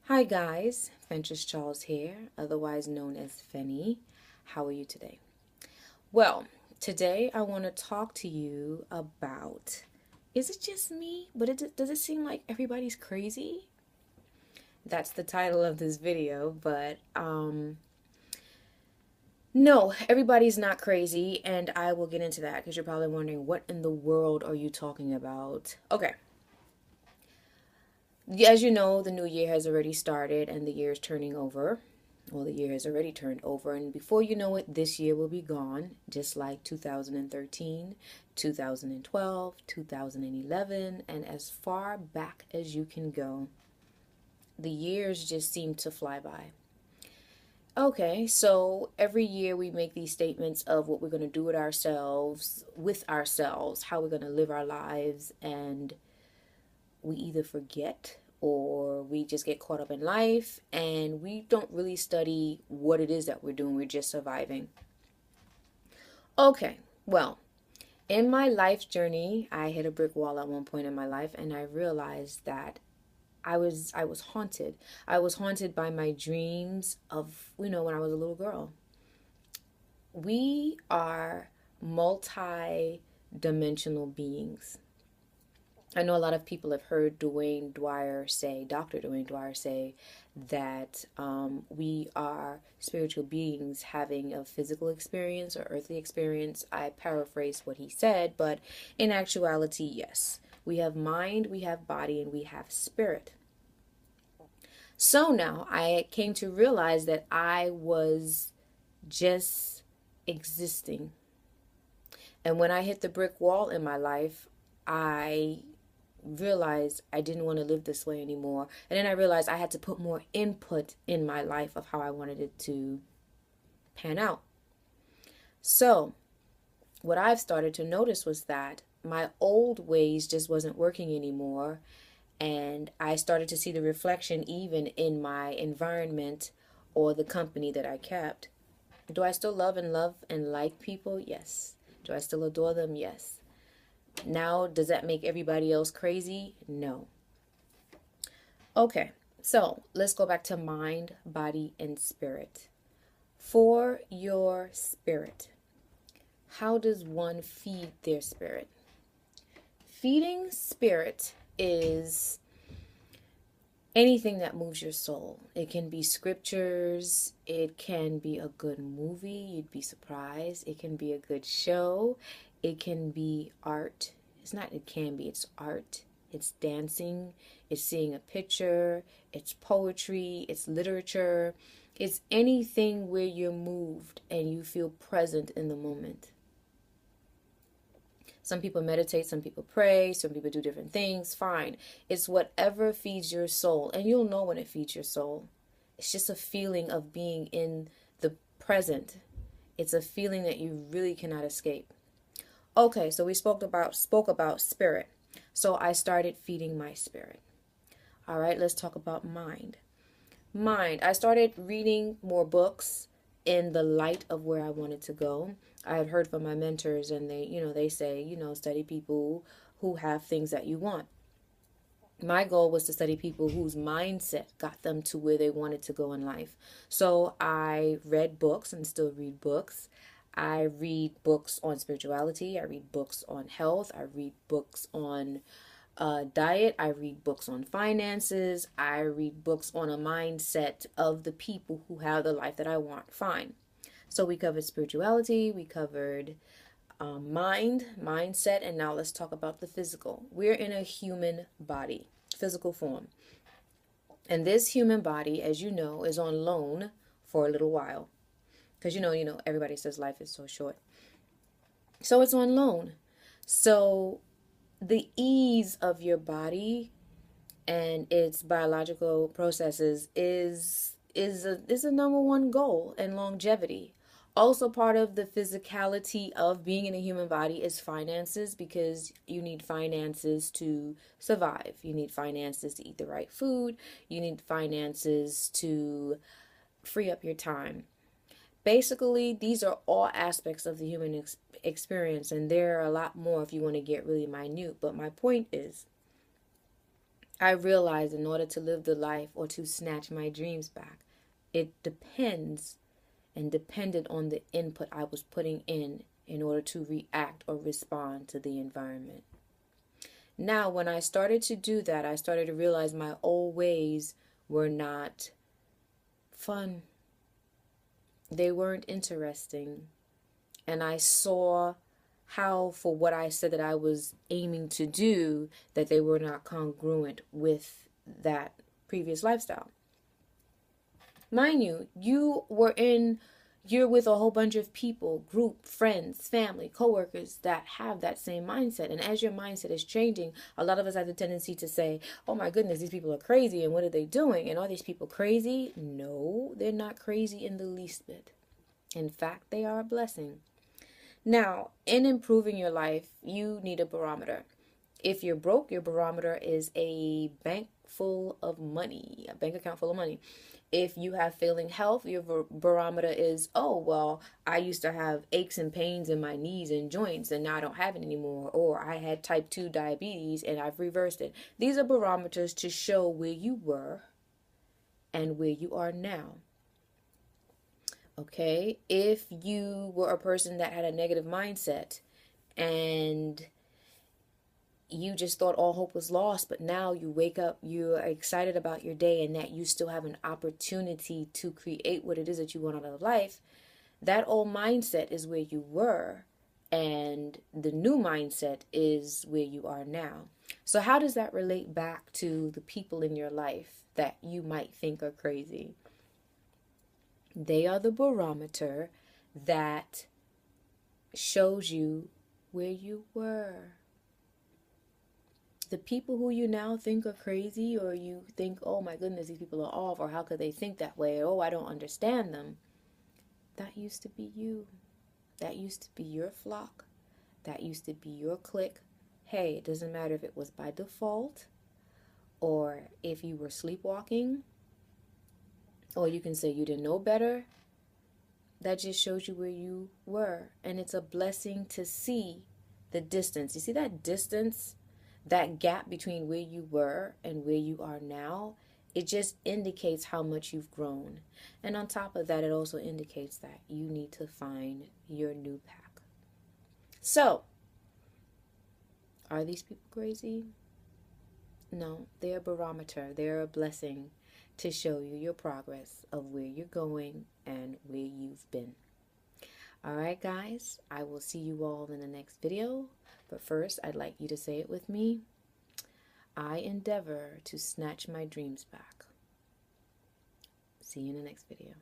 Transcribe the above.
Hi guys, Fentress Charles here, otherwise known as Fenny. How are you today? Well, today I want to talk to you about, is it just me? But does it seem like everybody's crazy? That's the title of this video, but no, everybody's not crazy, and I will get into that because you're probably wondering, what in the world are you talking about? Okay, as you know, the new year has already started and the year is turning over. Well, the year has already turned over, and before you know it, this year will be gone, just like 2013, 2012, 2011, and as far back as you can go. The years just seem to fly by. Okay, so every year we make these statements of what we're going to do with ourselves, how we're going to live our lives, and we either forget or we just get caught up in life and we don't really study what it is that we're doing. We're just surviving. Okay, well, in my life journey, I hit a brick wall at one point in my life and I realized that I was haunted. I was haunted by my dreams of, when I was a little girl. We are multi-dimensional beings. I know a lot of people have heard Dr. Dwayne Dwyer say that we are spiritual beings having a physical experience or earthly experience. I paraphrase what he said, but in actuality, yes. We have mind, we have body, and we have spirit. So now I came to realize that I was just existing. And when I hit the brick wall in my life, I realized I didn't want to live this way anymore. And then I realized I had to put more input in my life of how I wanted it to pan out. So, what I've started to notice was that my old ways just wasn't working anymore. And I started to see the reflection even in my environment or the company that I kept. Do I still love and like people? Yes. Do I still adore them? Yes. Now, does that make everybody else crazy? No. Okay, so let's go back to mind, body, and spirit. For your spirit, how does one feed their spirit? Feeding spirit is anything that moves your soul. It can be scriptures, it can be a good movie, you'd be surprised. It can be a good show, it can be art. It can be, it's art. It's dancing, it's seeing a picture, it's poetry, it's literature. It's anything where you're moved and you feel present in the moment. Some people meditate, some people pray, some people do different things. Fine. It's whatever feeds your soul. And you'll know when it feeds your soul. It's just a feeling of being in the present. It's a feeling that you really cannot escape. Okay, so we spoke about spirit. So I started feeding my spirit. All right, let's talk about mind. Mind. I started reading more books in the light of where I wanted to go. I had heard from my mentors and they say, study people who have things that you want. My goal was to study people whose mindset got them to where they wanted to go in life. So I read books and still read books. I read books on spirituality. I read books on health. I read books on diet. I read books on finances. I read books on a mindset of the people who have the life that I want. Fine. So we covered spirituality. We covered mindset, and now let's talk about the physical. We're in a human body, physical form. And this human body, as you know, is on loan for a little while. Because everybody says life is so short. So it's on loan. So the ease of your body and its biological processes is a number one goal, and longevity. Also, part of the physicality of being in a human body is finances, because you need finances to survive. You need finances to eat the right food. You need finances to free up your time. Basically, these are all aspects of the human experience, and there are a lot more if you want to get really minute. But my point is, I realized in order to live the life or to snatch my dreams back, it depends and depended on the input I was putting in order to react or respond to the environment. Now, when I started to do that, I started to realize my old ways were not fun. They weren't interesting. And I saw how, for what I said that I was aiming to do, that they were not congruent with that previous lifestyle. Mind you, you're with a whole bunch of people, group, friends, family, coworkers that have that same mindset. And as your mindset is changing, a lot of us have the tendency to say, oh my goodness, these people are crazy, and what are they doing? And are these people crazy? No, they're not crazy in the least bit. In fact, they are a blessing. Now, in improving your life, you need a barometer. If you're broke, your barometer is a bank full of money, a bank account full of money. If you have failing health, your barometer is, oh, well, I used to have aches and pains in my knees and joints, and now I don't have it anymore. Or I had type 2 diabetes and I've reversed it. These are barometers to show where you were and where you are now. Okay, if you were a person that had a negative mindset and you just thought all hope was lost, but now you wake up, you're excited about your day and that you still have an opportunity to create what it is that you want out of life, that old mindset is where you were, and the new mindset is where you are now. So how does that relate back to the people in your life that you might think are crazy? They are the barometer that shows you where you were. The people who you now think are crazy, or you think, oh my goodness, these people are off, or how could they think that way, oh, I don't understand them, that used to be you. That used to be your flock. That used to be your clique. Hey, it doesn't matter if it was by default, or if you were sleepwalking, or you can say you didn't know better. That just shows you where you were. And it's a blessing to see the distance. You see that distance, that gap between where you were and where you are now? It just indicates how much you've grown. And on top of that, it also indicates that you need to find your new pack. So, are these people crazy? No, they're a barometer. They're a blessing to show you your progress of where you're going and where you've been. All right, guys, I will see you all in the next video. But first, I'd like you to say it with me. I endeavor to snatch my dreams back. See you in the next video.